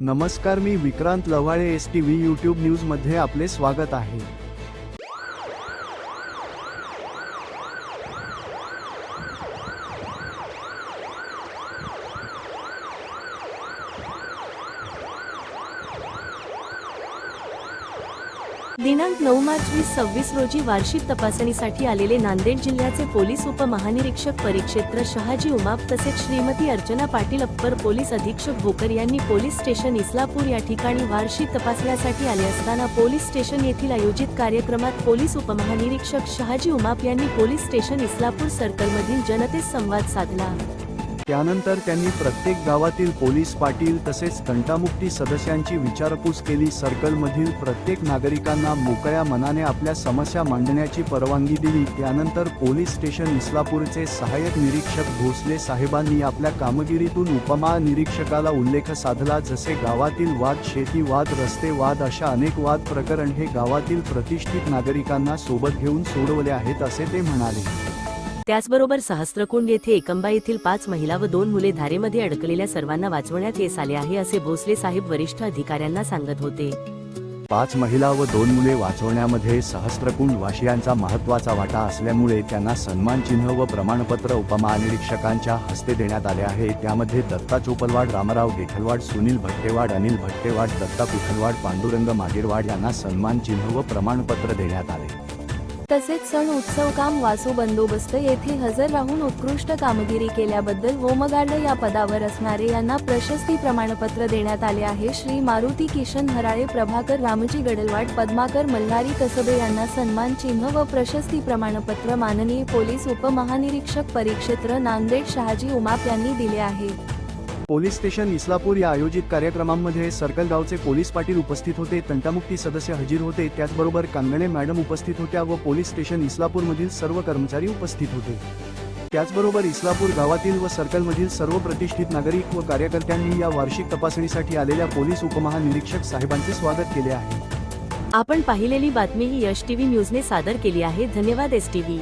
नमस्कार, मी Vikrant Lavale. STV YouTube न्यूजमध्ये आपले स्वागत आहे. दिनांक 9 मार्च 2026 रोजी वार्षिक तपासणीसाठी आलेले नांदेड जिल्ह्याचे पोलीस उपमहानिरीक्षक परिक्षेत्र शहाजी उमाप तसेच श्रीमती अर्चना पाटील अप्पर पोलीस अधीक्षक भोकर यांनी पोलीस स्टेशन इस्लापूर या ठिकाणी वार्षिक तपासण्यासाठी आले असताना पोलीस स्टेशन येथील आयोजित कार्यक्रमात पोलीस उपमहानिरीक्षक शहाजी उमाप यांनी पोलीस स्टेशन इस्लापूर सर्कलमधील जनतेस संवाद साधला. त्यानंतर त्यांनी प्रत्येक गावातील पोलीस पाटील तसेच तंटामुक्ती सदस्यांची विचारपूस केली. सर्कलमधील प्रत्येक नागरिकांना मोकळ्या मनाने आपल्या समस्या मांडण्याची परवानगी दिली. त्यानंतर पोलीस स्टेशन इस्लापूरचे सहाय्यक निरीक्षक भोसले साहेबांनी आपल्या कामगिरीतून उपमहानिरीक्षकाला उल्लेख साधला. जसे गावातील वाद, शेती वाद, रस्ते वाद अशा अनेक वाद प्रकरण हे गावातील प्रतिष्ठित नागरिकांना सोबत घेऊन सोडवले आहेत असे ते म्हणाले. त्याचबरोबर सहस्त्रकुंड येथे एकंबा येथील 5 महिला व 2 मुले धारेमध्ये अडकलेल्या सर्वांना वाचवण्यात यश आले आहे असे भोसले साहेब वरिष्ठ अधिकाऱ्यांना सांगत होते. 5 महिला व 2 मुले वाचवण्यामध्ये सहस्त्रकुंड वासियांचा महत्त्वाचा वाटा असल्यामुळे त्यांना सन्मान चिन्ह व प्रमाणपत्र उपमहानिरीक्षकांच्या हस्ते देण्यात आले आहे. त्यामध्ये दत्ता चोपलवाड, रामराव गेठलवाड, सुनील भट्टेवाड, अनिल भट्टेवाड, दत्ता कुठलवाड, पांडुरंग मागीरवाड यांना सन्मान चिन्ह व प्रमाणपत्र देण्यात आले. तसेच सण उत्सव काम वासू बंदोबस्त येथे हजर राहून उत्कृष्ट कामगिरी केल्याबद्दल होमगार्ड या पदावर असणारे यांना प्रशस्ती प्रमाणपत्र देण्यात आले आहे. श्री मारुती किशन हराळे, प्रभाकर रामजी गडलवाड, पद्माकर मल्हारी कसबे यांना सन्मान चिन्ह व प्रशस्ती प्रमाणपत्र माननीय पोलीस उपमहानिरीक्षक परिक्षेत्र नांदेड शहाजी उमाप यांनी दिले आहे. पोलीस स्टेशन इस्लापूर या आयोजित कार्यक्रमामध्ये सर्कल गावचे पोलीस पाटील उपस्थित होते, तंटामुक्ती सदस्य हजर होते, त्याचबरोबर कांगणे मॅडम उपस्थित होत्या व पोलीस स्टेशन इस्लापूरमधील सर्व कर्मचारी उपस्थित होते. त्याचबरोबर इस्लापूर गावातील व सर्कलमधील सर्व प्रतिष्ठित नागरिक व कार्यकर्त्यांनी या वार्षिक तपासणीसाठी आलेल्या पोलीस उपमहानिरीक्षक साहेबांचे स्वागत केले आहे. आपण पाहिलेली बातमी ही STV न्यूजने सादर केली आहे. धन्यवाद STV.